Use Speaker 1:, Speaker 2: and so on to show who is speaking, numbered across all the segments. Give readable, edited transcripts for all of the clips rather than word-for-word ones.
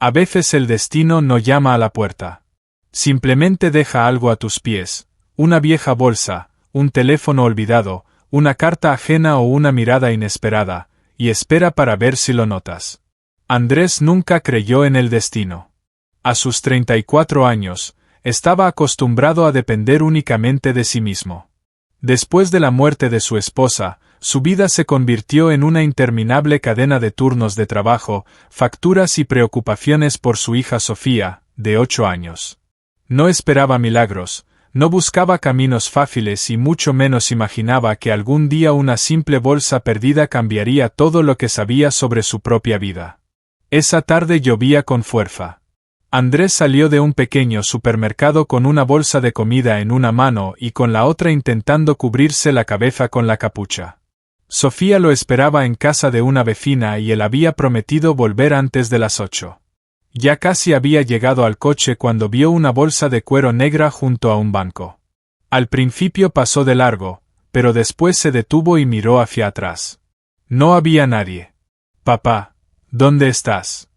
Speaker 1: A veces el destino no llama a la puerta. Simplemente deja algo a tus pies, una vieja bolsa, un teléfono olvidado, una carta ajena o una mirada inesperada, y espera para ver si lo notas. Andrés nunca creyó en el destino. A sus 34 años, estaba acostumbrado a depender únicamente de sí mismo. Después de la muerte de su esposa, su vida se convirtió en una interminable cadena de turnos de trabajo, facturas y preocupaciones por su hija Sofía, de 8 años. No esperaba milagros, no buscaba caminos fáciles y mucho menos imaginaba que algún día una simple bolsa perdida cambiaría todo lo que sabía sobre su propia vida. Esa tarde llovía con fuerza. Andrés salió de un pequeño supermercado con una bolsa de comida en una mano y con la otra intentando cubrirse la cabeza con la capucha. Sofía lo esperaba en casa de una vecina y él había prometido volver antes de las 8. Ya casi había llegado al coche cuando vio una bolsa de cuero negra junto a un banco. Al principio pasó de largo, pero después se detuvo y miró hacia atrás. No había nadie. «Papá, ¿dónde estás?».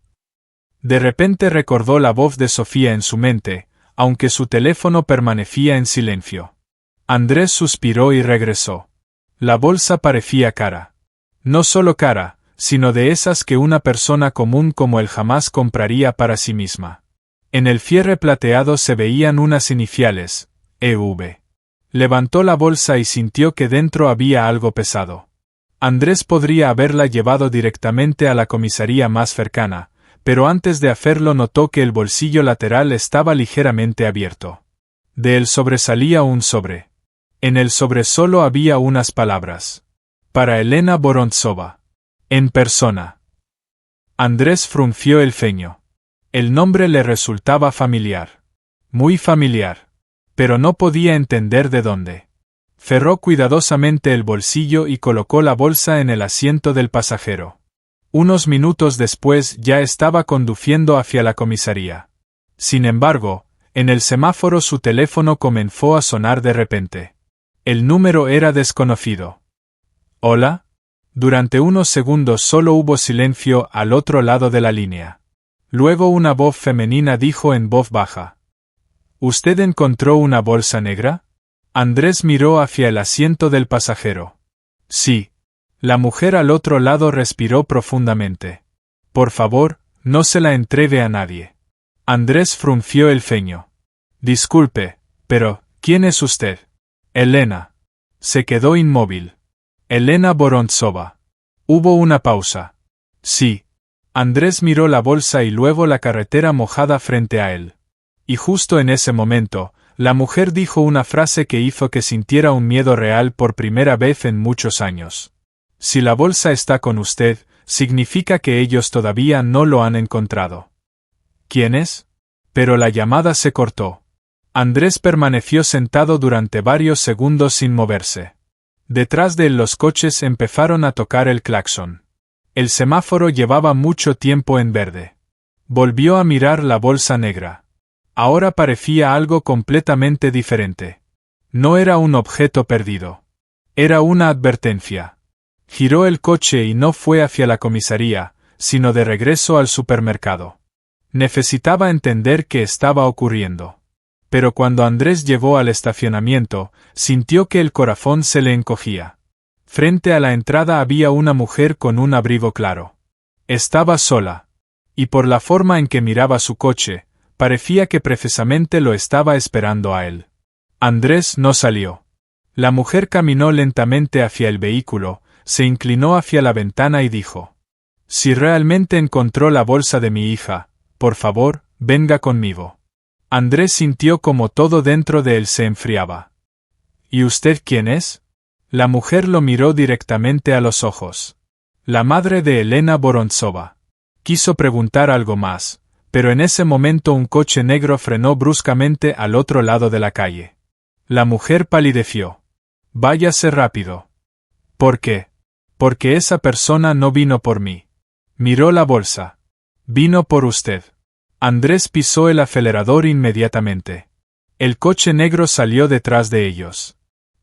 Speaker 1: De repente recordó la voz de Sofía en su mente, aunque su teléfono permanecía en silencio. Andrés suspiró y regresó. La bolsa parecía cara. No solo cara, sino de esas que una persona común como él jamás compraría para sí misma. En el cierre plateado se veían unas iniciales, EV. Levantó la bolsa y sintió que dentro había algo pesado. Andrés podría haberla llevado directamente a la comisaría más cercana, pero antes de hacerlo notó que el bolsillo lateral estaba ligeramente abierto. De él sobresalía un sobre. En el sobre solo había unas palabras. Para Elena Vorontsova. En persona. Andrés frunció el ceño. El nombre le resultaba familiar. Muy familiar. Pero no podía entender de dónde. Cerró cuidadosamente el bolsillo y colocó la bolsa en el asiento del pasajero. Unos minutos después ya estaba conduciendo hacia la comisaría. Sin embargo, en el semáforo su teléfono comenzó a sonar de repente. El número era desconocido. ¿Hola? Durante unos segundos solo hubo silencio al otro lado de la línea. Luego una voz femenina dijo en voz baja. ¿Usted encontró una bolsa negra? Andrés miró hacia el asiento del pasajero. Sí. La mujer al otro lado respiró profundamente. Por favor, no se la entregue a nadie. Andrés frunció el ceño. Disculpe, pero, ¿quién es usted? Elena. Se quedó inmóvil. Elena Vorontsova. Hubo una pausa. Sí. Andrés miró la bolsa y luego la carretera mojada frente a él. Y justo en ese momento, la mujer dijo una frase que hizo que sintiera un miedo real por primera vez en muchos años. Si la bolsa está con usted, significa que ellos todavía no lo han encontrado. ¿Quién es? Pero la llamada se cortó. Andrés permaneció sentado durante varios segundos sin moverse. Detrás de él los coches empezaron a tocar el claxon. El semáforo llevaba mucho tiempo en verde. Volvió a mirar la bolsa negra. Ahora parecía algo completamente diferente. No era un objeto perdido. Era una advertencia. Giró el coche y no fue hacia la comisaría, sino de regreso al supermercado. Necesitaba entender qué estaba ocurriendo. Pero cuando Andrés llegó al estacionamiento, sintió que el corazón se le encogía. Frente a la entrada había una mujer con un abrigo claro. Estaba sola. Y por la forma en que miraba su coche, parecía que precisamente lo estaba esperando a él. Andrés no salió. La mujer caminó lentamente hacia el vehículo, se inclinó hacia la ventana y dijo: «Si realmente encontró la bolsa de mi hija, por favor, venga conmigo». Andrés sintió como todo dentro de él se enfriaba. ¿Y usted quién es? La mujer lo miró directamente a los ojos. La madre de Elena Vorontsova. Quiso preguntar algo más, pero en ese momento un coche negro frenó bruscamente al otro lado de la calle. La mujer palideció. «Váyase rápido». «¿Por qué?» «Porque esa persona no vino por mí». Miró la bolsa. «Vino por usted». Andrés pisó el acelerador inmediatamente. El coche negro salió detrás de ellos.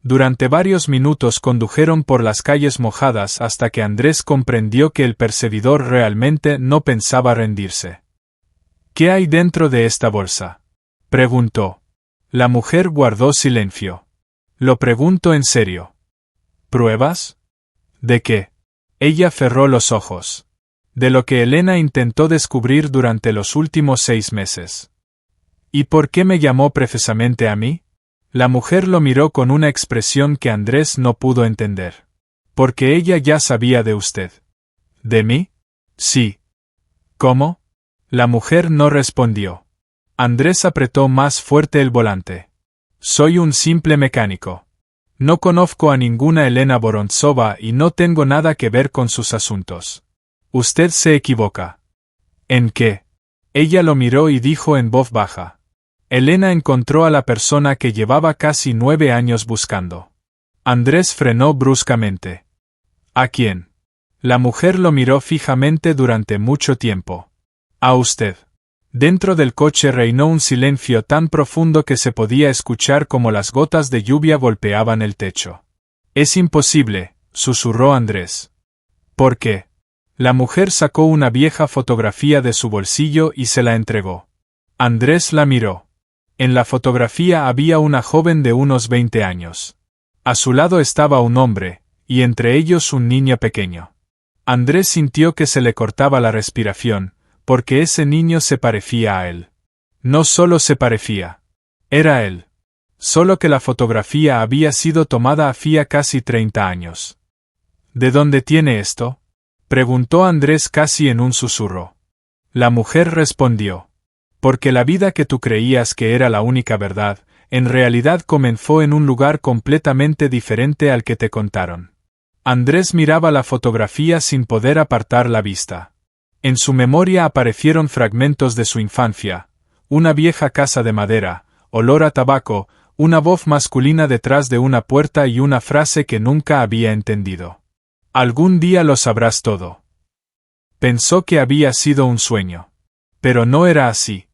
Speaker 1: Durante varios minutos condujeron por las calles mojadas hasta que Andrés comprendió que el perseguidor realmente no pensaba rendirse. ¿Qué hay dentro de esta bolsa? Preguntó. La mujer guardó silencio. Lo pregunto en serio. ¿Pruebas? ¿De qué? Ella cerró los ojos. De lo que Elena intentó descubrir durante los últimos 6 meses. ¿Y por qué me llamó precisamente a mí? La mujer lo miró con una expresión que Andrés no pudo entender. Porque ella ya sabía de usted. ¿De mí? Sí. ¿Cómo? La mujer no respondió. Andrés apretó más fuerte el volante. Soy un simple mecánico. No conozco a ninguna Elena Vorontsova y no tengo nada que ver con sus asuntos. Usted se equivoca. ¿En qué? Ella lo miró y dijo en voz baja. Elena encontró a la persona que llevaba casi 9 años buscando. Andrés frenó bruscamente. ¿A quién? La mujer lo miró fijamente durante mucho tiempo. A usted. Dentro del coche reinó un silencio tan profundo que se podía escuchar como las gotas de lluvia golpeaban el techo. Es imposible, susurró Andrés. ¿Por qué? La mujer sacó una vieja fotografía de su bolsillo y se la entregó. Andrés la miró. En la fotografía había una joven de unos 20 años. A su lado estaba un hombre, y entre ellos un niño pequeño. Andrés sintió que se le cortaba la respiración, porque ese niño se parecía a él. No solo se parecía. Era él. Solo que la fotografía había sido tomada hacía casi 30 años. ¿De dónde tiene esto? Preguntó Andrés casi en un susurro. La mujer respondió. Porque la vida que tú creías que era la única verdad, en realidad comenzó en un lugar completamente diferente al que te contaron. Andrés miraba la fotografía sin poder apartar la vista. En su memoria aparecieron fragmentos de su infancia, una vieja casa de madera, olor a tabaco, una voz masculina detrás de una puerta y una frase que nunca había entendido. Algún día lo sabrás todo. Pensó que había sido un sueño. Pero no era así.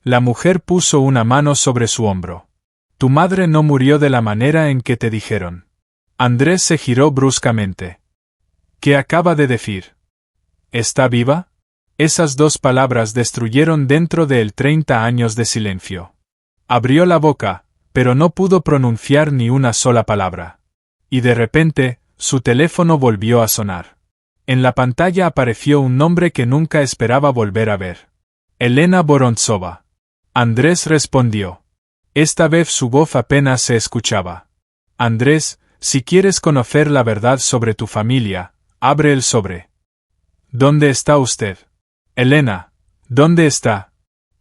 Speaker 1: La mujer puso una mano sobre su hombro. Tu madre no murió de la manera en que te dijeron. Andrés se giró bruscamente. ¿Qué acaba de decir? ¿Está viva? Esas 2 palabras destruyeron dentro de él 30 años de silencio. Abrió la boca, pero no pudo pronunciar ni una sola palabra. Y de repente, su teléfono volvió a sonar. En la pantalla apareció un nombre que nunca esperaba volver a ver. Elena Vorontsova. Andrés respondió. Esta vez su voz apenas se escuchaba. Andrés, si quieres conocer la verdad sobre tu familia, abre el sobre. ¿Dónde está usted? Elena, ¿dónde está?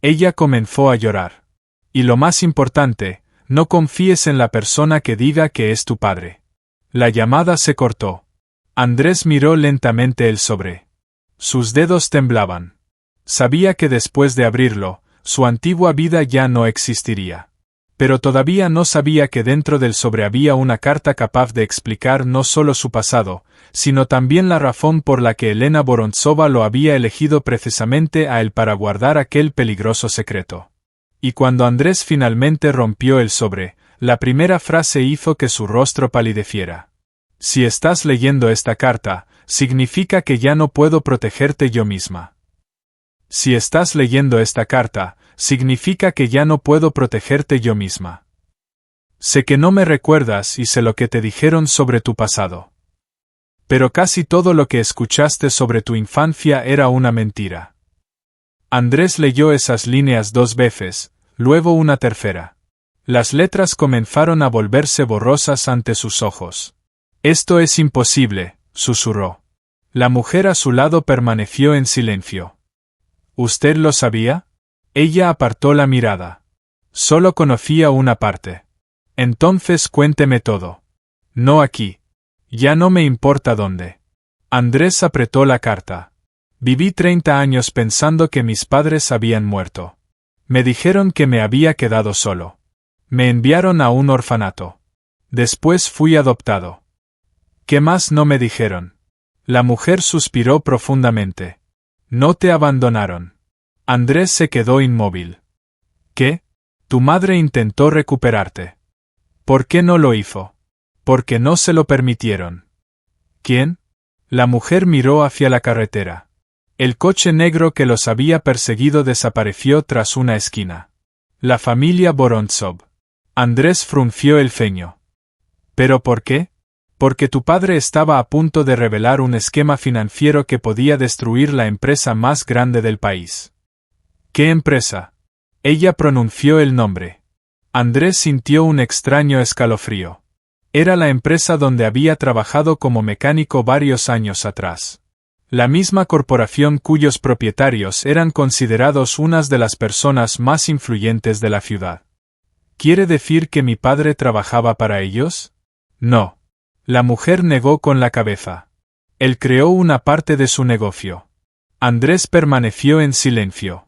Speaker 1: Ella comenzó a llorar. Y lo más importante, no confíes en la persona que diga que es tu padre. La llamada se cortó. Andrés miró lentamente el sobre. Sus dedos temblaban. Sabía que después de abrirlo, su antigua vida ya no existiría. Pero todavía no sabía que dentro del sobre había una carta capaz de explicar no solo su pasado, sino también la razón por la que Elena Vorontsova lo había elegido precisamente a él para guardar aquel peligroso secreto. Y cuando Andrés finalmente rompió el sobre, la primera frase hizo que su rostro palideciera. Si estás leyendo esta carta, significa que ya no puedo protegerte yo misma. Si estás leyendo esta carta, significa que ya no puedo protegerte yo misma. Sé que no me recuerdas y sé lo que te dijeron sobre tu pasado. Pero casi todo lo que escuchaste sobre tu infancia era una mentira. Andrés leyó esas líneas 2 veces, luego una tercera. Las letras comenzaron a volverse borrosas ante sus ojos. Esto es imposible, susurró. La mujer a su lado permaneció en silencio. ¿Usted lo sabía? Ella apartó la mirada. Solo conocía una parte. Entonces cuénteme todo. No aquí. Ya no me importa dónde. Andrés apretó la carta. Viví 30 años pensando que mis padres habían muerto. Me dijeron que me había quedado solo. Me enviaron a un orfanato. Después fui adoptado. ¿Qué más no me dijeron? La mujer suspiró profundamente. No te abandonaron. Andrés se quedó inmóvil. ¿Qué? Tu madre intentó recuperarte. ¿Por qué no lo hizo? Porque no se lo permitieron. ¿Quién? La mujer miró hacia la carretera. El coche negro que los había perseguido desapareció tras una esquina. La familia Vorontsov. Andrés frunció el ceño. ¿Pero por qué? Porque tu padre estaba a punto de revelar un esquema financiero que podía destruir la empresa más grande del país. ¿Qué empresa? Ella pronunció el nombre. Andrés sintió un extraño escalofrío. Era la empresa donde había trabajado como mecánico varios años atrás. La misma corporación cuyos propietarios eran considerados unas de las personas más influyentes de la ciudad. ¿Quiere decir que mi padre trabajaba para ellos? No. La mujer negó con la cabeza. Él creó una parte de su negocio. Andrés permaneció en silencio.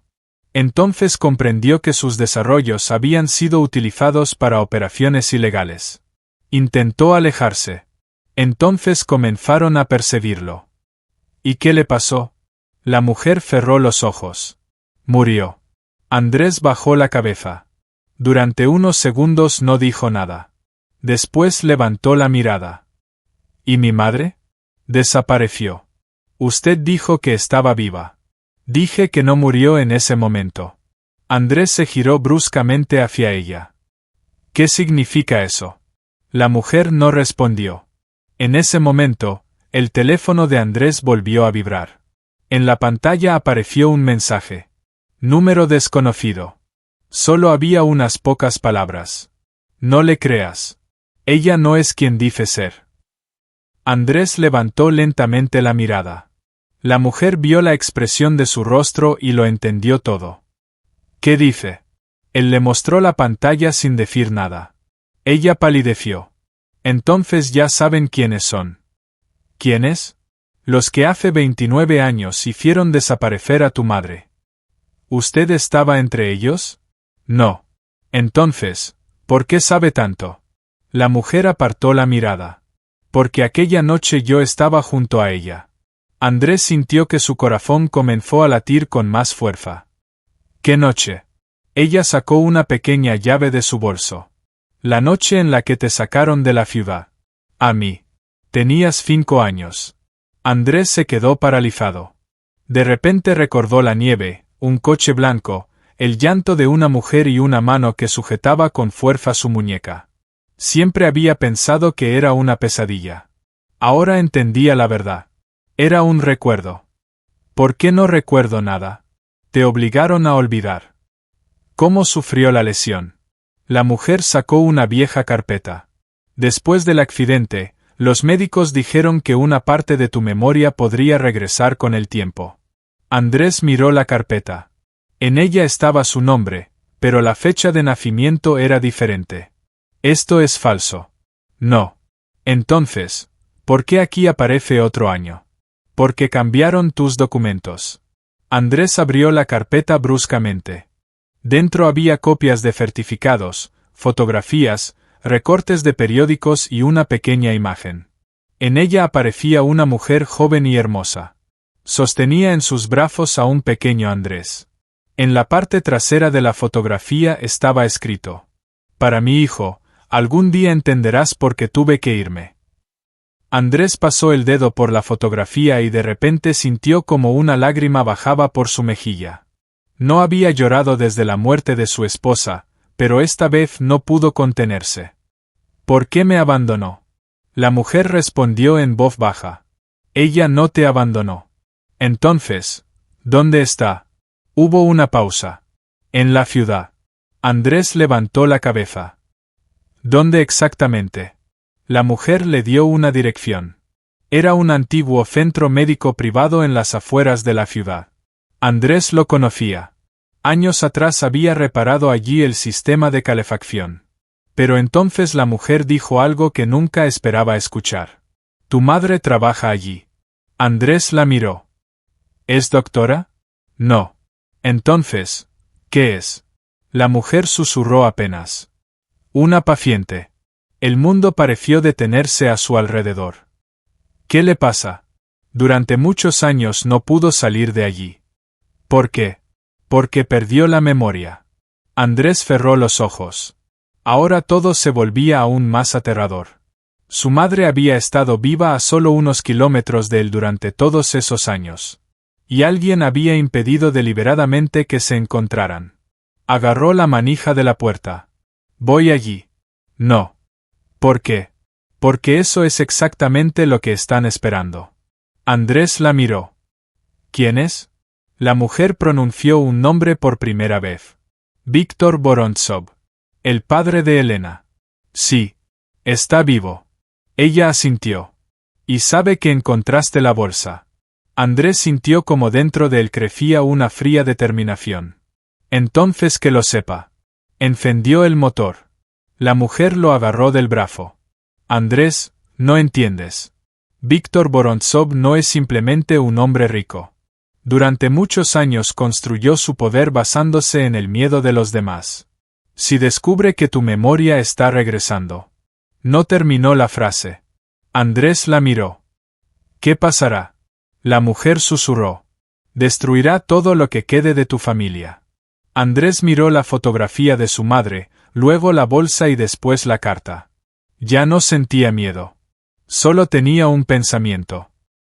Speaker 1: Entonces comprendió que sus desarrollos habían sido utilizados para operaciones ilegales. Intentó alejarse. Entonces comenzaron a perseguirlo. ¿Y qué le pasó? La mujer cerró los ojos. Murió. Andrés bajó la cabeza. Durante unos segundos no dijo nada. Después levantó la mirada. ¿Y mi madre? Desapareció. Usted dijo que estaba viva. Dije que no murió en ese momento. Andrés se giró bruscamente hacia ella. ¿Qué significa eso? La mujer no respondió. En ese momento, el teléfono de Andrés volvió a vibrar. En la pantalla apareció un mensaje. Número desconocido. Solo había unas pocas palabras. No le creas. Ella no es quien dice ser. Andrés levantó lentamente la mirada. La mujer vio la expresión de su rostro y lo entendió todo. ¿Qué dice? Él le mostró la pantalla sin decir nada. Ella palideció. Entonces ya saben quiénes son. ¿Quiénes? Los que hace 29 años hicieron desaparecer a tu madre. ¿Usted estaba entre ellos? No. Entonces, ¿por qué sabe tanto? La mujer apartó la mirada. Porque aquella noche yo estaba junto a ella. Andrés sintió que su corazón comenzó a latir con más fuerza. ¿Qué noche? Ella sacó una pequeña llave de su bolso. La noche en la que te sacaron de la ciudad. A mí. Tenías 5 años. Andrés se quedó paralizado. De repente recordó la nieve, un coche blanco, el llanto de una mujer y una mano que sujetaba con fuerza su muñeca. Siempre había pensado que era una pesadilla. Ahora entendía la verdad. Era un recuerdo. ¿Por qué no recuerdo nada? Te obligaron a olvidar. ¿Cómo sufrió la lesión? La mujer sacó una vieja carpeta. Después del accidente, los médicos dijeron que una parte de tu memoria podría regresar con el tiempo. Andrés miró la carpeta. En ella estaba su nombre, pero la fecha de nacimiento era diferente. Esto es falso. No. Entonces, ¿por qué aquí aparece otro año? Porque cambiaron tus documentos. Andrés abrió la carpeta bruscamente. Dentro había copias de certificados, fotografías, recortes de periódicos y una pequeña imagen. En ella aparecía una mujer joven y hermosa. Sostenía en sus brazos a un pequeño Andrés. En la parte trasera de la fotografía estaba escrito: Para mi hijo, algún día entenderás por qué tuve que irme. Andrés pasó el dedo por la fotografía y de repente sintió como una lágrima bajaba por su mejilla. No había llorado desde la muerte de su esposa, pero esta vez no pudo contenerse. ¿Por qué me abandonó? La mujer respondió en voz baja. Ella no te abandonó. Entonces, ¿dónde está? Hubo una pausa. En la ciudad. Andrés levantó la cabeza. ¿Dónde exactamente? La mujer le dio una dirección. Era un antiguo centro médico privado en las afueras de la ciudad. Andrés lo conocía. Años atrás había reparado allí el sistema de calefacción. Pero entonces la mujer dijo algo que nunca esperaba escuchar. Tu madre trabaja allí. Andrés la miró. ¿Es doctora? No. Entonces, ¿qué es? La mujer susurró apenas. Una paciente. El mundo pareció detenerse a su alrededor. ¿Qué le pasa? Durante muchos años no pudo salir de allí. ¿Por qué? Porque perdió la memoria. Andrés cerró los ojos. Ahora todo se volvía aún más aterrador. Su madre había estado viva a solo unos kilómetros de él durante todos esos años. Y alguien había impedido deliberadamente que se encontraran. Agarró la manija de la puerta. Voy allí. No. ¿Por qué? Porque eso es exactamente lo que están esperando. Andrés la miró. ¿Quién es? La mujer pronunció un nombre por primera vez. Víctor Vorontsov. El padre de Elena. Sí. Está vivo. Ella asintió. ¿Y sabe que encontraste la bolsa? Andrés sintió como dentro de él crecía una fría determinación. Entonces que lo sepa. Encendió el motor. La mujer lo agarró del brazo. Andrés, no entiendes. Víctor Vorontsov no es simplemente un hombre rico. Durante muchos años construyó su poder basándose en el miedo de los demás. Si descubre que tu memoria está regresando. No terminó la frase. Andrés la miró. ¿Qué pasará? La mujer susurró. Destruirá todo lo que quede de tu familia. Andrés miró la fotografía de su madre, luego la bolsa y después la carta. Ya no sentía miedo. Solo tenía un pensamiento.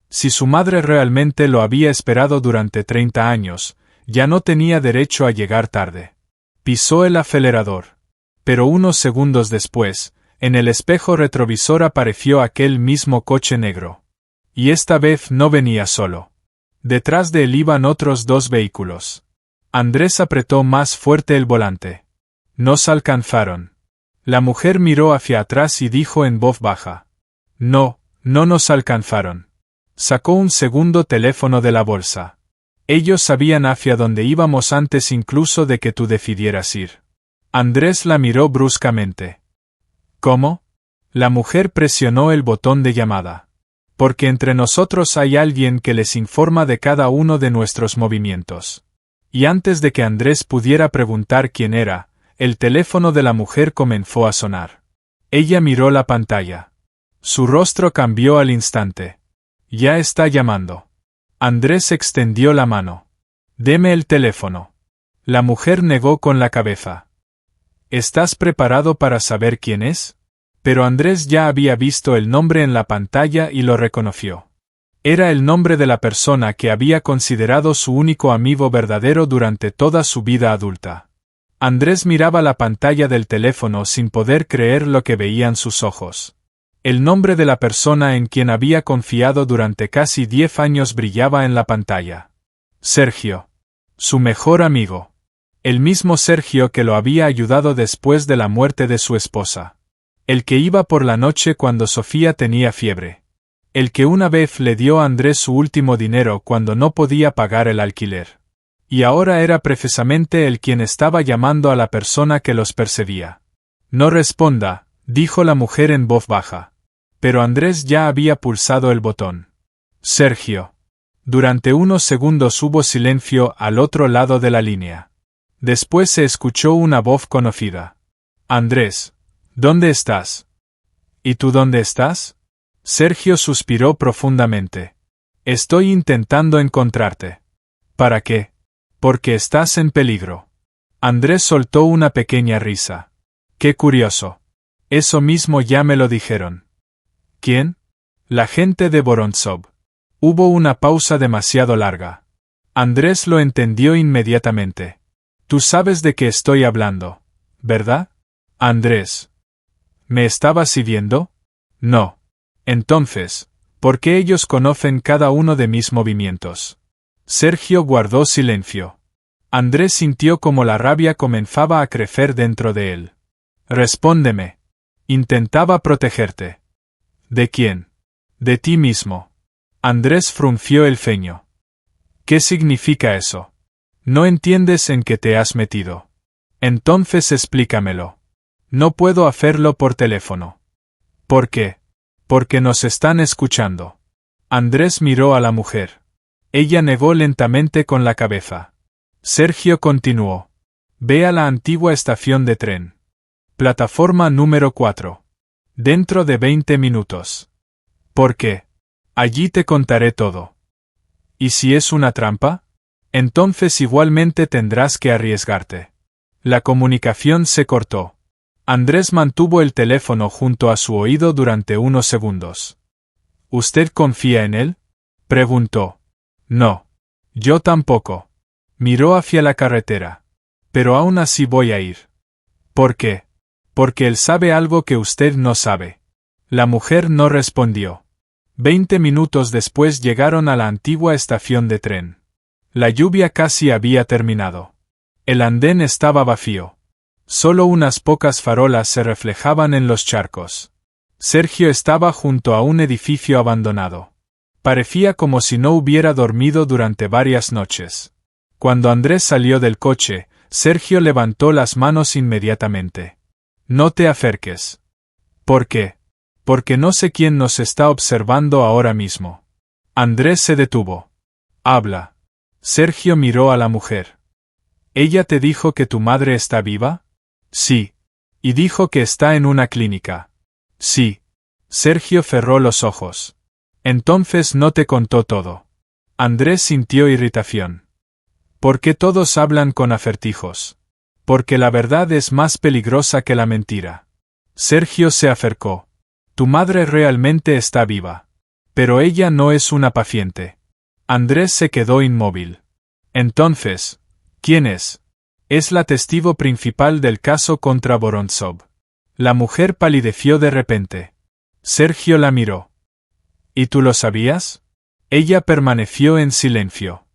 Speaker 1: Si su madre realmente lo había esperado durante 30 años, ya no tenía derecho a llegar tarde. Pisó el acelerador. Pero unos segundos después, en el espejo retrovisor apareció aquel mismo coche negro. Y esta vez no venía solo. Detrás de él iban otros 2 vehículos. Andrés apretó más fuerte el volante. Nos alcanzaron. La mujer miró hacia atrás y dijo en voz baja. No, no nos alcanzaron. Sacó un segundo teléfono de la bolsa. Ellos sabían hacia dónde íbamos antes incluso de que tú decidieras ir. Andrés la miró bruscamente. ¿Cómo? La mujer presionó el botón de llamada. Porque entre nosotros hay alguien que les informa de cada uno de nuestros movimientos. Y antes de que Andrés pudiera preguntar quién era, el teléfono de la mujer comenzó a sonar. Ella miró la pantalla. Su rostro cambió al instante. Ya está llamando. Andrés extendió la mano. Deme el teléfono. La mujer negó con la cabeza. ¿Estás preparado para saber quién es? Pero Andrés ya había visto el nombre en la pantalla y lo reconoció. Era el nombre de la persona que había considerado su único amigo verdadero durante toda su vida adulta. Andrés miraba la pantalla del teléfono sin poder creer lo que veían sus ojos. El nombre de la persona en quien había confiado durante casi 10 años brillaba en la pantalla. Sergio. Su mejor amigo. El mismo Sergio que lo había ayudado después de la muerte de su esposa. El que iba por la noche cuando Sofía tenía fiebre. El que una vez le dio a Andrés su último dinero cuando no podía pagar el alquiler. Y ahora era precisamente el quien estaba llamando a la persona que los perseguía. No responda, dijo la mujer en voz baja. Pero Andrés ya había pulsado el botón. Sergio. Durante unos segundos hubo silencio al otro lado de la línea. Después se escuchó una voz conocida. Andrés. ¿Dónde estás? ¿Y tú dónde estás? Sergio suspiró profundamente. Estoy intentando encontrarte. ¿Para qué? Porque estás en peligro. Andrés soltó una pequeña risa. Qué curioso. Eso mismo ya me lo dijeron. ¿Quién? La gente de Vorontsov. Hubo una pausa demasiado larga. Andrés lo entendió inmediatamente. Tú sabes de qué estoy hablando, ¿verdad? Andrés. ¿Me estabas siguiendo? No. Entonces, ¿por qué ellos conocen cada uno de mis movimientos? Sergio guardó silencio. Andrés sintió como la rabia comenzaba a crecer dentro de él. Respóndeme. Intentaba protegerte. ¿De quién? De ti mismo. Andrés frunció el ceño. ¿Qué significa eso? No entiendes en qué te has metido. Entonces explícamelo. No puedo hacerlo por teléfono. ¿Por qué? Porque nos están escuchando. Andrés miró a la mujer. Ella negó lentamente con la cabeza. Sergio continuó. Ve a la antigua estación de tren. Plataforma número 4. Dentro de 20 minutos. ¿Por qué? Allí te contaré todo. ¿Y si es una trampa? Entonces igualmente tendrás que arriesgarte. La comunicación se cortó. Andrés mantuvo el teléfono junto a su oído durante unos segundos. ¿Usted confía en él? Preguntó. No. Yo tampoco. Miró hacia la carretera. Pero aún así voy a ir. ¿Por qué? Porque él sabe algo que usted no sabe. La mujer no respondió. 20 minutos después llegaron a la antigua estación de tren. La lluvia casi había terminado. El andén estaba vacío. Solo unas pocas farolas se reflejaban en los charcos. Sergio estaba junto a un edificio abandonado. Parecía como si no hubiera dormido durante varias noches. Cuando Andrés salió del coche, Sergio levantó las manos inmediatamente. No te acerques. ¿Por qué? Porque no sé quién nos está observando ahora mismo. Andrés se detuvo. Habla. Sergio miró a la mujer. ¿Ella te dijo que tu madre está viva? Sí. Y dijo que está en una clínica. Sí. Sergio cerró los ojos. Entonces no te contó todo. Andrés sintió irritación. ¿Por qué todos hablan con acertijos? Porque la verdad es más peligrosa que la mentira. Sergio se acercó. Tu madre realmente está viva. Pero ella no es una paciente. Andrés se quedó inmóvil. Entonces, ¿quién es? Es la testigo principal del caso contra Vorontsov. La mujer palideció de repente. Sergio la miró. ¿Y tú lo sabías? Ella permaneció en silencio.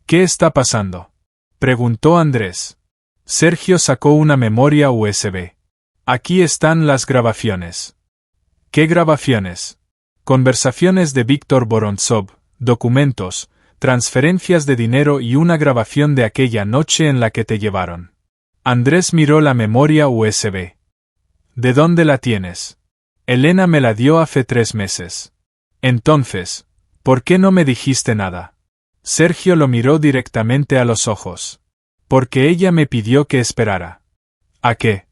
Speaker 1: ¿Qué está pasando? Preguntó Andrés. Sergio sacó una memoria USB. Aquí están las grabaciones. ¿Qué grabaciones? Conversaciones de Víctor Vorontsov, documentos, transferencias de dinero y una grabación de aquella noche en la que te llevaron. Andrés miró la memoria USB. ¿De dónde la tienes? Elena me la dio hace 3 meses. Entonces, ¿por qué no me dijiste nada? Sergio lo miró directamente a los ojos. Porque ella me pidió que esperara. ¿A qué?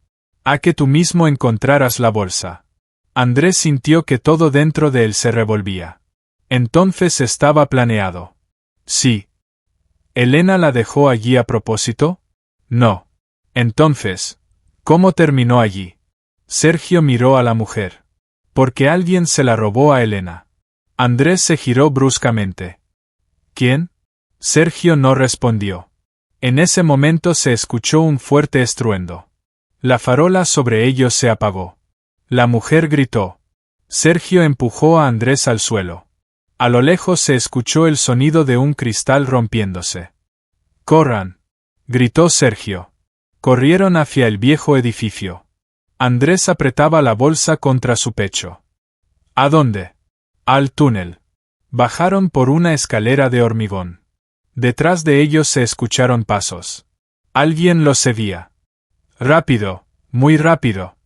Speaker 1: A que tú mismo encontraras la bolsa. Andrés sintió que todo dentro de él se revolvía. Entonces estaba planeado. Sí. ¿Elena la dejó allí a propósito? No. Entonces, ¿cómo terminó allí? Sergio miró a la mujer. Porque alguien se la robó a Elena. Andrés se giró bruscamente. ¿Quién? Sergio no respondió. En ese momento se escuchó un fuerte estruendo. La farola sobre ellos se apagó. La mujer gritó. Sergio empujó a Andrés al suelo. A lo lejos se escuchó el sonido de un cristal rompiéndose. ¡Corran!, gritó Sergio. Corrieron hacia el viejo edificio. Andrés apretaba la bolsa contra su pecho. ¿A dónde? Al túnel. Bajaron por una escalera de hormigón. Detrás de ellos se escucharon pasos. Alguien los seguía. Rápido, muy rápido.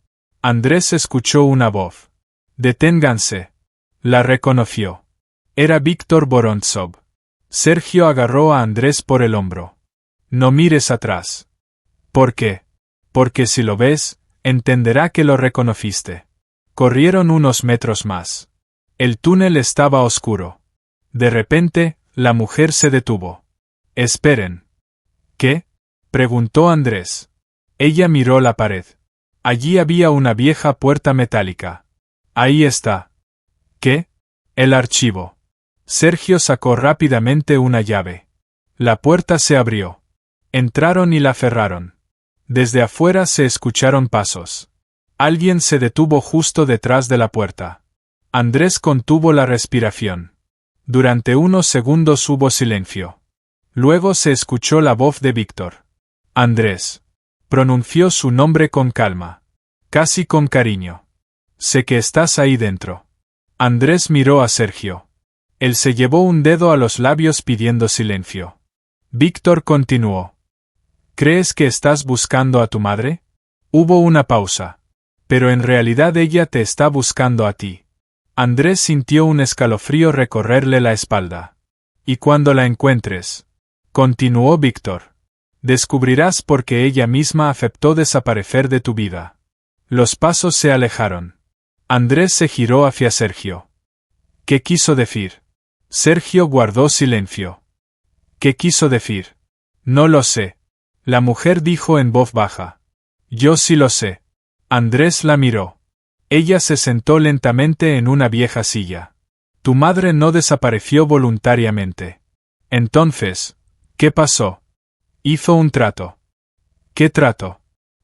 Speaker 1: Andrés escuchó una voz. Deténganse. La reconoció. Era Víctor Vorontsov. Sergio agarró a Andrés por el hombro. No mires atrás. ¿Por qué? Porque si lo ves, entenderá que lo reconociste. Corrieron unos metros más. El túnel estaba oscuro. De repente, la mujer se detuvo. Esperen. ¿Qué? Preguntó Andrés. Ella miró la pared. Allí había una vieja puerta metálica. Ahí está. ¿Qué? El archivo. Sergio sacó rápidamente una llave. La puerta se abrió. Entraron y la cerraron. Desde afuera se escucharon pasos. Alguien se detuvo justo detrás de la puerta. Andrés contuvo la respiración. Durante unos segundos hubo silencio. Luego se escuchó la voz de Víctor. Andrés. Pronunció su nombre con calma. Casi con cariño. Sé que estás ahí dentro. Andrés miró a Sergio. Él se llevó un dedo a los labios pidiendo silencio. Víctor continuó. ¿Crees que estás buscando a tu madre? Hubo una pausa. Pero en realidad ella te está buscando a ti. Andrés sintió un escalofrío recorrerle la espalda. Y cuando la encuentres, continuó Víctor, descubrirás por qué ella misma aceptó desaparecer de tu vida. Los pasos se alejaron. Andrés se giró hacia Sergio. ¿Qué quiso decir? Sergio guardó silencio. ¿Qué quiso decir? No lo sé. La mujer dijo en voz baja. Yo sí lo sé. Andrés la miró. Ella se sentó lentamente en una vieja silla. Tu madre no desapareció voluntariamente. Entonces, ¿qué pasó? Hizo un trato. ¿Qué trato?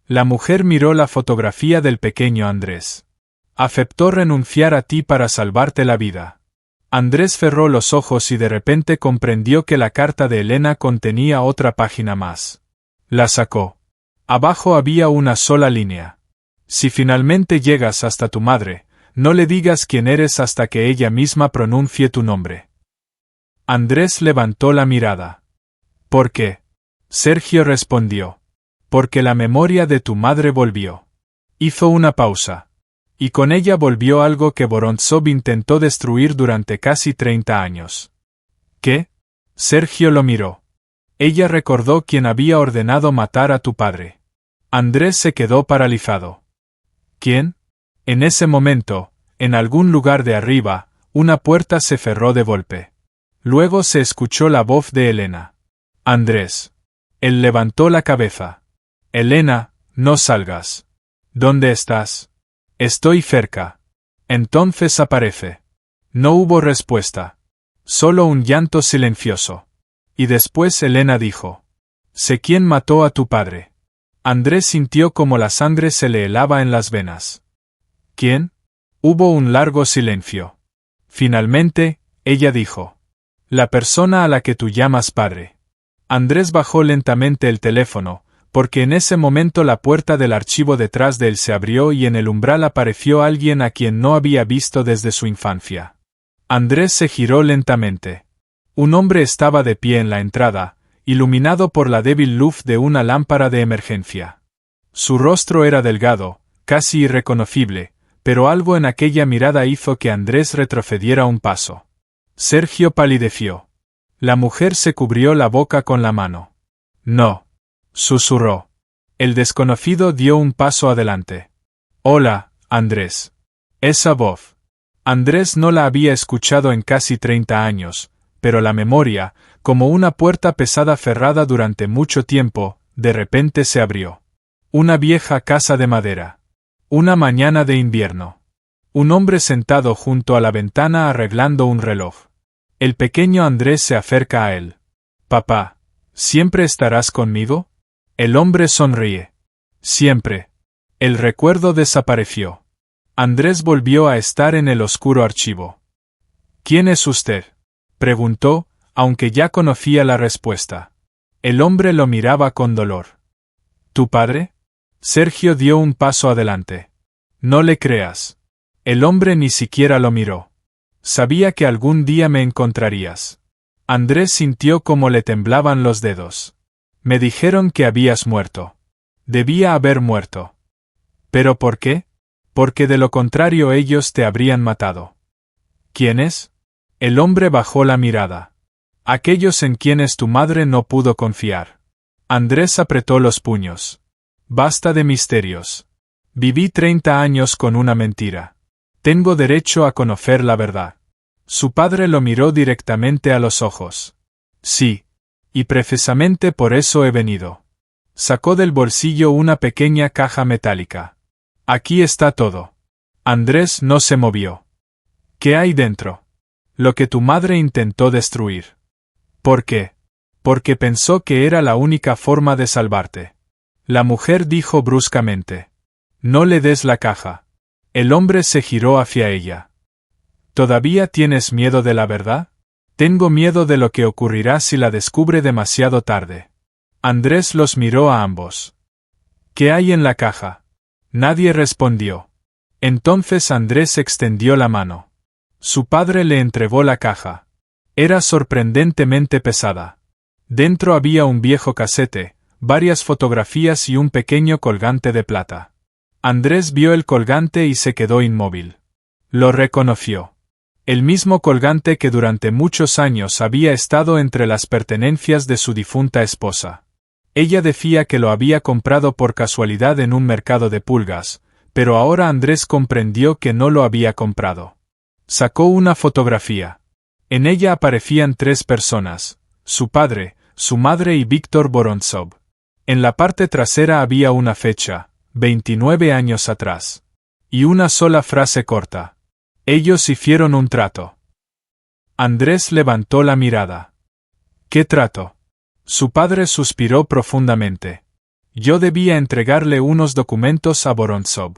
Speaker 1: La mujer miró la fotografía del pequeño Andrés. Aceptó renunciar a ti para salvarte la vida. Andrés cerró los ojos y de repente comprendió que la carta de Elena contenía otra página más. La sacó. Abajo había una sola línea. Si finalmente llegas hasta tu madre, no le digas quién eres hasta que ella misma pronuncie tu nombre. Andrés levantó la mirada. ¿Por qué? Sergio respondió. Porque la memoria de tu madre volvió. Hizo una pausa. Y con ella volvió algo que Vorontsov intentó destruir durante casi 30 años. ¿Qué? Sergio lo miró. Ella recordó quién había ordenado matar a tu padre. Andrés se quedó paralizado. ¿Quién? En ese momento, en algún lugar de arriba, una puerta se cerró de golpe. Luego se escuchó la voz de Elena. Andrés. Él levantó la cabeza. Elena, no salgas. ¿Dónde estás? Estoy cerca. Entonces aparece. No hubo respuesta. Solo un llanto silencioso. Y después Elena dijo. Sé quién mató a tu padre. Andrés sintió como la sangre se le helaba en las venas. ¿Quién? Hubo un largo silencio. Finalmente, ella dijo. La persona a la que tú llamas padre. Andrés bajó lentamente el teléfono, porque en ese momento la puerta del archivo detrás de él se abrió y en el umbral apareció alguien a quien no había visto desde su infancia. Andrés se giró lentamente. Un hombre estaba de pie en la entrada, iluminado por la débil luz de una lámpara de emergencia. Su rostro era delgado, casi irreconocible, pero algo en aquella mirada hizo que Andrés retrocediera un paso. Sergio palideció. La mujer se cubrió la boca con la mano. No. Susurró. El desconocido dio un paso adelante. Hola, Andrés. Esa voz. Andrés no la había escuchado en casi 30 años, pero la memoria, como una puerta pesada cerrada durante mucho tiempo, de repente se abrió. Una vieja casa de madera. Una mañana de invierno. Un hombre sentado junto a la ventana arreglando un reloj. El pequeño Andrés se acerca a él. Papá, ¿siempre estarás conmigo? El hombre sonríe. Siempre. El recuerdo desapareció. Andrés volvió a estar en el oscuro archivo. ¿Quién es usted? Preguntó, aunque ya conocía la respuesta. El hombre lo miraba con dolor. ¿Tu padre? Sergio dio un paso adelante. No le creas. El hombre ni siquiera lo miró. Sabía que algún día me encontrarías. Andrés sintió cómo le temblaban los dedos. Me dijeron que habías muerto. Debía haber muerto. ¿Pero por qué? Porque de lo contrario ellos te habrían matado. ¿Quiénes? El hombre bajó la mirada. Aquellos en quienes tu madre no pudo confiar. Andrés apretó los puños. Basta de misterios. Viví 30 años con una mentira. Tengo derecho a conocer la verdad. Su padre lo miró directamente a los ojos. Sí. Y precisamente por eso he venido. Sacó del bolsillo una pequeña caja metálica. Aquí está todo. Andrés no se movió. ¿Qué hay dentro? Lo que tu madre intentó destruir. ¿Por qué? Porque pensó que era la única forma de salvarte. La mujer dijo bruscamente. No le des la caja. El hombre se giró hacia ella. ¿Todavía tienes miedo de la verdad? Tengo miedo de lo que ocurrirá si la descubre demasiado tarde. Andrés los miró a ambos. ¿Qué hay en la caja? Nadie respondió. Entonces Andrés extendió la mano. Su padre le entregó la caja. Era sorprendentemente pesada. Dentro había un viejo casete, varias fotografías y un pequeño colgante de plata. Andrés vio el colgante y se quedó inmóvil. Lo reconoció. El mismo colgante que durante muchos años había estado entre las pertenencias de su difunta esposa. Ella decía que lo había comprado por casualidad en un mercado de pulgas, pero ahora Andrés comprendió que no lo había comprado. Sacó una fotografía. En ella aparecían 3 personas, su padre, su madre y Víctor Vorontsov. En la parte trasera había una fecha, 29 años atrás. Y una sola frase corta. Ellos hicieron un trato. Andrés levantó la mirada. ¿Qué trato? Su padre suspiró profundamente. Yo debía entregarle unos documentos a Vorontsov.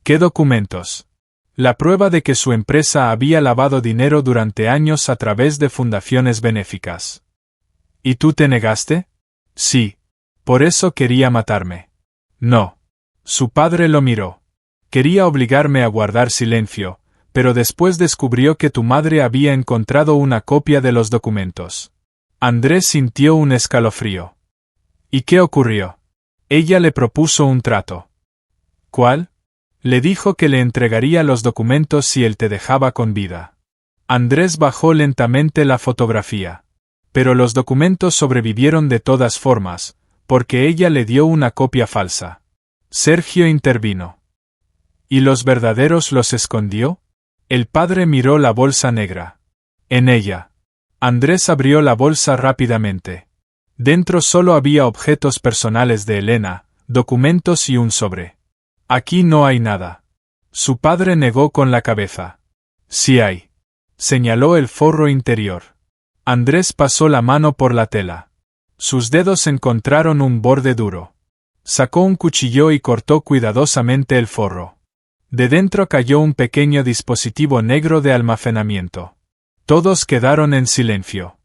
Speaker 1: ¿Qué documentos? La prueba de que su empresa había lavado dinero durante años a través de fundaciones benéficas. ¿Y tú te negaste? Sí. Por eso quería matarme. No. Su padre lo miró. Quería obligarme a guardar silencio, pero después descubrió que tu madre había encontrado una copia de los documentos. Andrés sintió un escalofrío. ¿Y qué ocurrió? Ella le propuso un trato. ¿Cuál? Le dijo que le entregaría los documentos si él te dejaba con vida. Andrés bajó lentamente la fotografía. Pero los documentos sobrevivieron de todas formas, porque ella le dio una copia falsa. Sergio intervino. ¿Y los verdaderos los escondió? El padre miró la bolsa negra. En ella. Andrés abrió la bolsa rápidamente. Dentro solo había objetos personales de Elena, documentos y un sobre. Aquí no hay nada. Su padre negó con la cabeza. Sí hay. Señaló el forro interior. Andrés pasó la mano por la tela. Sus dedos encontraron un borde duro. Sacó un cuchillo y cortó cuidadosamente el forro. De dentro cayó un pequeño dispositivo negro de almacenamiento. Todos quedaron en silencio.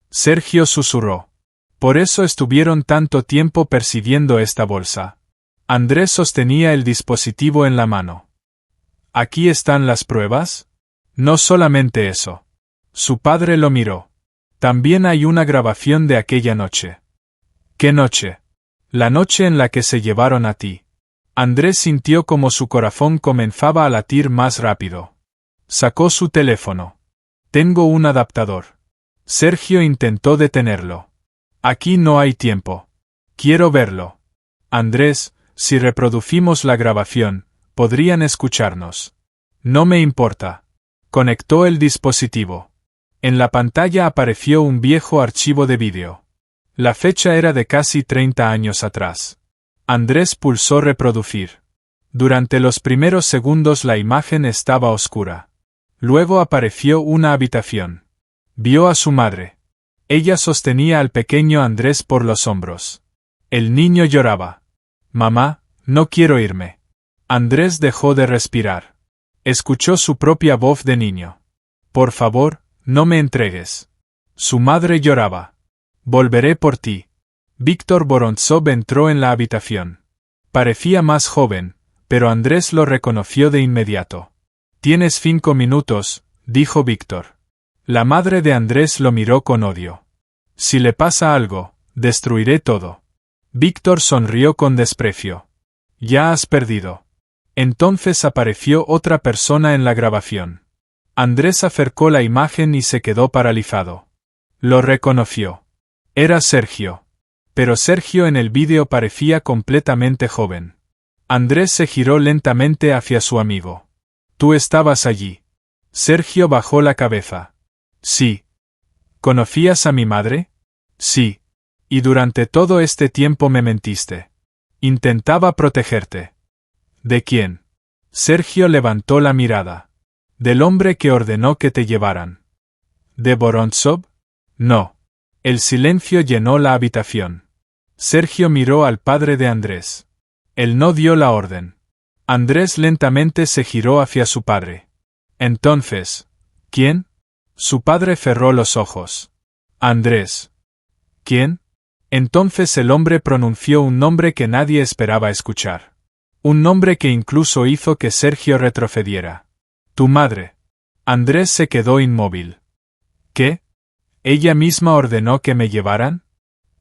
Speaker 1: Sergio susurró. Por eso estuvieron tanto tiempo persiguiendo esta bolsa. Andrés sostenía el dispositivo en la mano. ¿Aquí están las pruebas? No solamente eso. Su padre lo miró. También hay una grabación de aquella noche. ¿Qué noche? La noche en la que se llevaron a ti. Andrés sintió como su corazón comenzaba a latir más rápido. Sacó su teléfono. Tengo un adaptador. Sergio intentó detenerlo. Aquí no hay tiempo. Quiero verlo. Andrés, si reproducimos la grabación, podrían escucharnos. No me importa. Conectó el dispositivo. En la pantalla apareció un viejo archivo de vídeo. La fecha era de casi 30 años atrás. Andrés pulsó reproducir. Durante los primeros segundos la imagen estaba oscura. Luego apareció una habitación. Vio a su madre. Ella sostenía al pequeño Andrés por los hombros. El niño lloraba. Mamá, no quiero irme. Andrés dejó de respirar. Escuchó su propia voz de niño. Por favor, no me entregues. Su madre lloraba. Volveré por ti. Víctor Vorontsov entró en la habitación. Parecía más joven, pero Andrés lo reconoció de inmediato. Tienes 5 minutos, dijo Víctor. La madre de Andrés lo miró con odio. Si le pasa algo, destruiré todo. Víctor sonrió con desprecio. Ya has perdido. Entonces apareció otra persona en la grabación. Andrés acercó la imagen y se quedó paralizado. Lo reconoció. Era Sergio. Pero Sergio en el vídeo parecía completamente joven. Andrés se giró lentamente hacia su amigo. ¿Tú estabas allí? Sergio bajó la cabeza. Sí. ¿Conocías a mi madre? Sí. Y durante todo este tiempo me mentiste. Intentaba protegerte. ¿De quién? Sergio levantó la mirada. Del hombre que ordenó que te llevaran. ¿De Vorontsov? No. El silencio llenó la habitación. Sergio miró al padre de Andrés. Él no dio la orden. Andrés lentamente se giró hacia su padre. Entonces, ¿quién? Su padre cerró los ojos. Andrés. ¿Quién? Entonces el hombre pronunció un nombre que nadie esperaba escuchar. Un nombre que incluso hizo que Sergio retrocediera. Tu madre. Andrés se quedó inmóvil. ¿Qué? ¿Ella misma ordenó que me llevaran?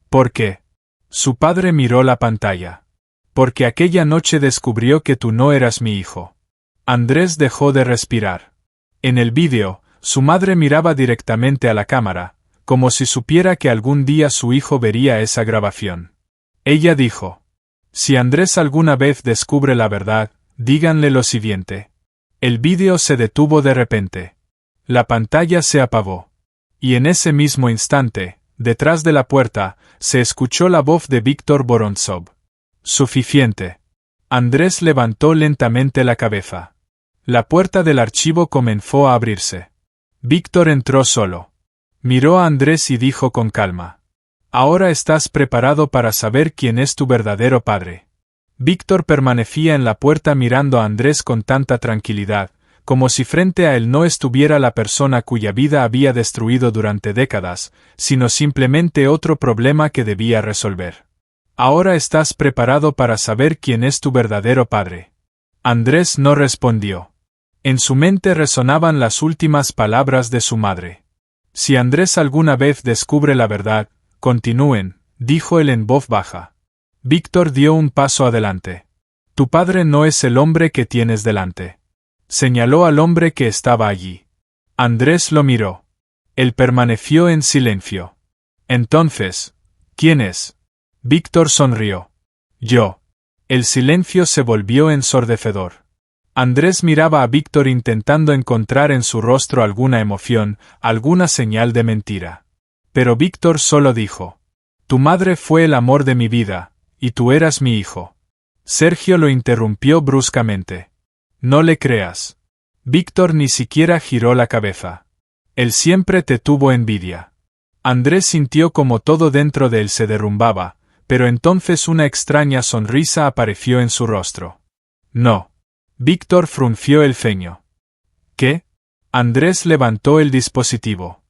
Speaker 1: ¿Por qué? Su padre miró la pantalla. Porque aquella noche descubrió que tú no eras mi hijo. Andrés dejó de respirar. En el vídeo, su madre miraba directamente a la cámara, como si supiera que algún día su hijo vería esa grabación. Ella dijo: si Andrés alguna vez descubre la verdad, díganle lo siguiente. El vídeo se detuvo de repente. La pantalla se apagó. Y en ese mismo instante, detrás de la puerta, se escuchó la voz de Víctor Vorontsov. Suficiente. Andrés levantó lentamente la cabeza. La puerta del archivo comenzó a abrirse. Víctor entró solo. Miró a Andrés y dijo con calma: «Ahora estás preparado para saber quién es tu verdadero padre». Víctor permanecía en la puerta mirando a Andrés con tanta tranquilidad, como si frente a él no estuviera la persona cuya vida había destruido durante décadas, sino simplemente otro problema que debía resolver. «Ahora estás preparado para saber quién es tu verdadero padre». Andrés no respondió. En su mente resonaban las últimas palabras de su madre. «Si Andrés alguna vez descubre la verdad, continúen», dijo él en voz baja. Víctor dio un paso adelante. «Tu padre no es el hombre que tienes delante». Señaló al hombre que estaba allí. Andrés lo miró. Él permaneció en silencio. «Entonces, ¿quién es?» Víctor sonrió. «Yo». El silencio se volvió ensordecedor. Andrés miraba a Víctor intentando encontrar en su rostro alguna emoción, alguna señal de mentira. Pero Víctor solo dijo: «Tu madre fue el amor de mi vida, y tú eras mi hijo». Sergio lo interrumpió bruscamente. «No le creas». Víctor ni siquiera giró la cabeza. «Él siempre te tuvo envidia». Andrés sintió como todo dentro de él se derrumbaba, pero entonces una extraña sonrisa apareció en su rostro. «No». Víctor frunció el ceño. «¿Qué?» Andrés levantó el dispositivo.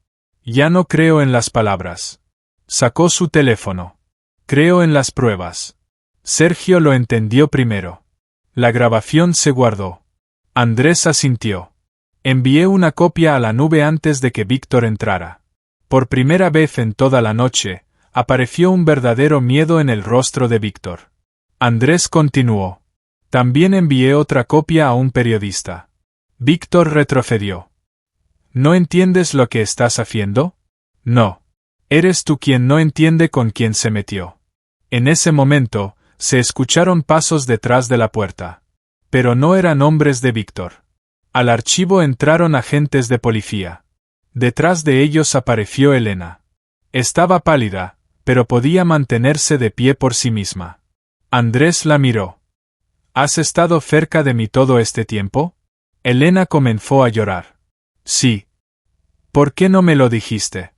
Speaker 1: «Ya no creo en las palabras». Sacó su teléfono. «Creo en las pruebas». Sergio lo entendió primero. La grabación se guardó. Andrés asintió. «Envié una copia a la nube antes de que Víctor entrara». Por primera vez en toda la noche, apareció un verdadero miedo en el rostro de Víctor. Andrés continuó: «También envié otra copia a un periodista». Víctor retrocedió. «¿No entiendes lo que estás haciendo?» «No. Eres tú quien no entiende con quién se metió». En ese momento, se escucharon pasos detrás de la puerta. Pero no eran hombres de Víctor. Al archivo entraron agentes de policía. Detrás de ellos apareció Elena. Estaba pálida, pero podía mantenerse de pie por sí misma. Andrés la miró. «¿Has estado cerca de mí todo este tiempo?» Elena comenzó a llorar. «Sí». «¿Por qué no me lo dijiste?»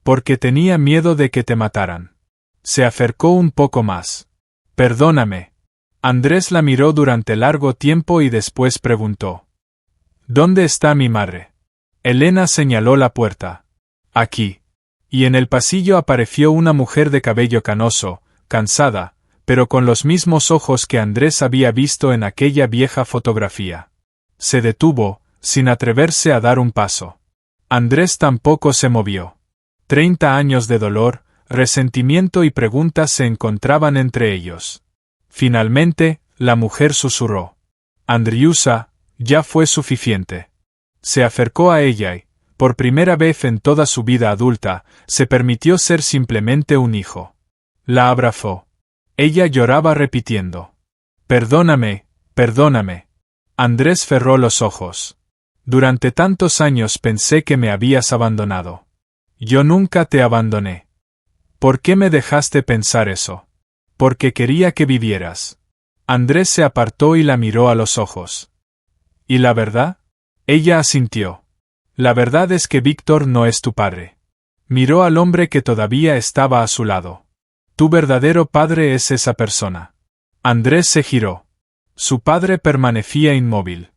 Speaker 1: «Porque tenía miedo de que te mataran». Se acercó un poco más. «Perdóname». Andrés la miró durante largo tiempo y después preguntó: «¿Dónde está mi madre?» Elena señaló la puerta. «Aquí». Y en el pasillo apareció una mujer de cabello canoso, cansada, pero con los mismos ojos que Andrés había visto en aquella vieja fotografía. Se detuvo, sin atreverse a dar un paso. Andrés tampoco se movió. 30 años de dolor, resentimiento y preguntas se encontraban entre ellos. Finalmente, la mujer susurró: «Andriusa, ya fue suficiente». Se acercó a ella y, por primera vez en toda su vida adulta, se permitió ser simplemente un hijo. La abrazó. Ella lloraba repitiendo: «Perdóname, perdóname». Andrés cerró los ojos. «Durante tantos años pensé que me habías abandonado». «Yo nunca te abandoné». «¿Por qué me dejaste pensar eso?» «Porque quería que vivieras». Andrés se apartó y la miró a los ojos. «¿Y la verdad?» Ella asintió. «La verdad es que Víctor no es tu padre». Miró al hombre que todavía estaba a su lado. «Tu verdadero padre es esa persona». Andrés se giró. Su padre permanecía inmóvil.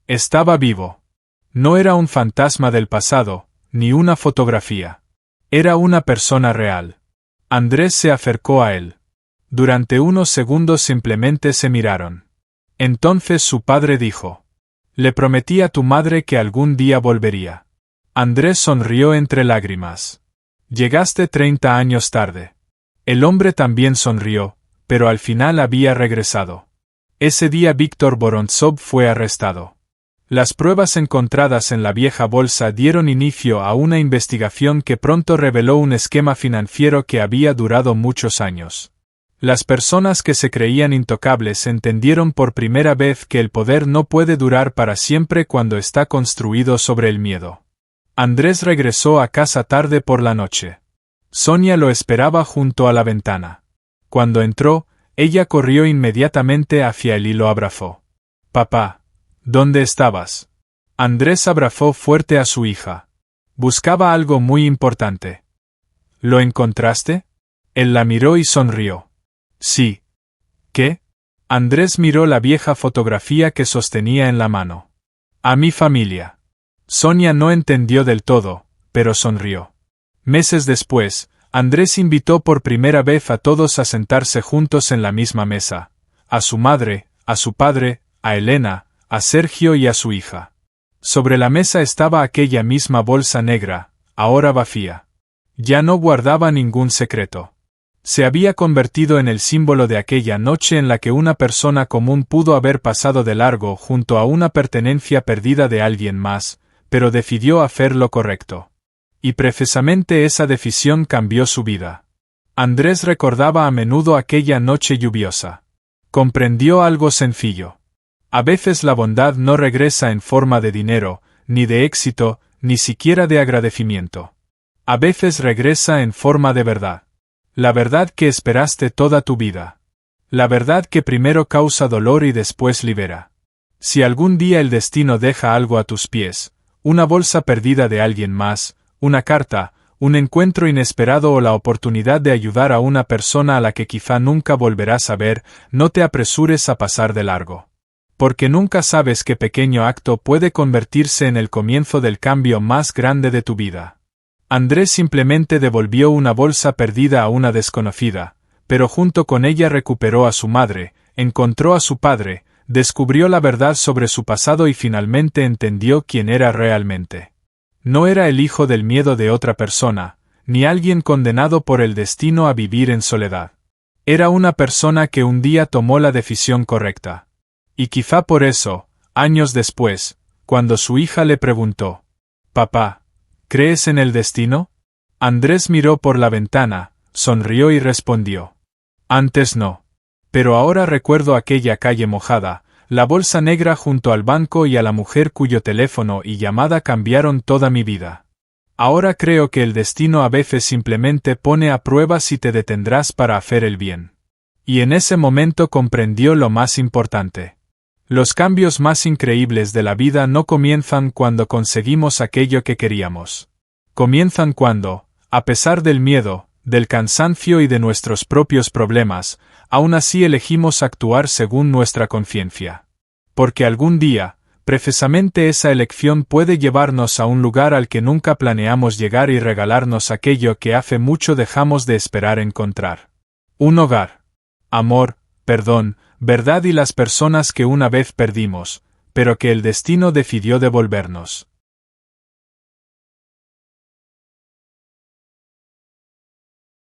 Speaker 1: Estaba vivo. No era un fantasma del pasado, ni una fotografía. Era una persona real. Andrés se acercó a él. Durante unos segundos simplemente se miraron. Entonces su padre dijo: «Le prometí a tu madre que algún día volvería». Andrés sonrió entre lágrimas. «Llegaste 30 años tarde». El hombre también sonrió, pero al final había regresado. Ese día Víctor Vorontsov fue arrestado. Las pruebas encontradas en la vieja bolsa dieron inicio a una investigación que pronto reveló un esquema financiero que había durado muchos años. Las personas que se creían intocables entendieron por primera vez que el poder no puede durar para siempre cuando está construido sobre el miedo. Andrés regresó a casa tarde por la noche. Sonia lo esperaba junto a la ventana. Cuando entró, ella corrió inmediatamente hacia él y lo abrazó. «Papá, ¿dónde estabas?» Andrés abrazó fuerte a su hija. Buscaba algo muy importante. ¿Lo encontraste? Él la miró y sonrió. Sí. ¿Qué? Andrés miró la vieja fotografía que sostenía en la mano. A mi familia. Sonia no entendió del todo, pero sonrió. Meses después, Andrés invitó por primera vez a todos a sentarse juntos en la misma mesa. A su madre, a su padre, a Elena, a Sergio y a su hija. Sobre la mesa estaba aquella misma bolsa negra, ahora vacía. Ya no guardaba ningún secreto. Se había convertido en el símbolo de aquella noche en la que una persona común pudo haber pasado de largo junto a una pertenencia perdida de alguien más, pero decidió hacer lo correcto. Y precisamente esa decisión cambió su vida. Andrés recordaba a menudo aquella noche lluviosa. Comprendió algo sencillo. A veces la bondad no regresa en forma de dinero, ni de éxito, ni siquiera de agradecimiento. A veces regresa en forma de verdad. La verdad que esperaste toda tu vida. La verdad que primero causa dolor y después libera. Si algún día el destino deja algo a tus pies, una bolsa perdida de alguien más, una carta, un encuentro inesperado o la oportunidad de ayudar a una persona a la que quizá nunca volverás a ver, no te apresures a pasar de largo. Porque nunca sabes qué pequeño acto puede convertirse en el comienzo del cambio más grande de tu vida. Andrés simplemente devolvió una bolsa perdida a una desconocida, pero junto con ella recuperó a su madre, encontró a su padre, descubrió la verdad sobre su pasado y finalmente entendió quién era realmente. No era el hijo del miedo de otra persona, ni alguien condenado por el destino a vivir en soledad. Era una persona que un día tomó la decisión correcta. Y quizá por eso, años después, cuando su hija le preguntó: «Papá, ¿crees en el destino?», Andrés miró por la ventana, sonrió y respondió: «Antes no. Pero ahora recuerdo aquella calle mojada, la bolsa negra junto al banco y a la mujer cuyo teléfono y llamada cambiaron toda mi vida. Ahora creo que el destino a veces simplemente pone a prueba si te detendrás para hacer el bien». Y en ese momento comprendió lo más importante. Los cambios más increíbles de la vida no comienzan cuando conseguimos aquello que queríamos. Comienzan cuando, a pesar del miedo, del cansancio y de nuestros propios problemas, aún así elegimos actuar según nuestra conciencia. Porque algún día, precisamente esa elección puede llevarnos a un lugar al que nunca planeamos llegar y regalarnos aquello que hace mucho dejamos de esperar encontrar. Un hogar. Amor, perdón, verdad y las personas que una vez perdimos, pero que el destino decidió devolvernos.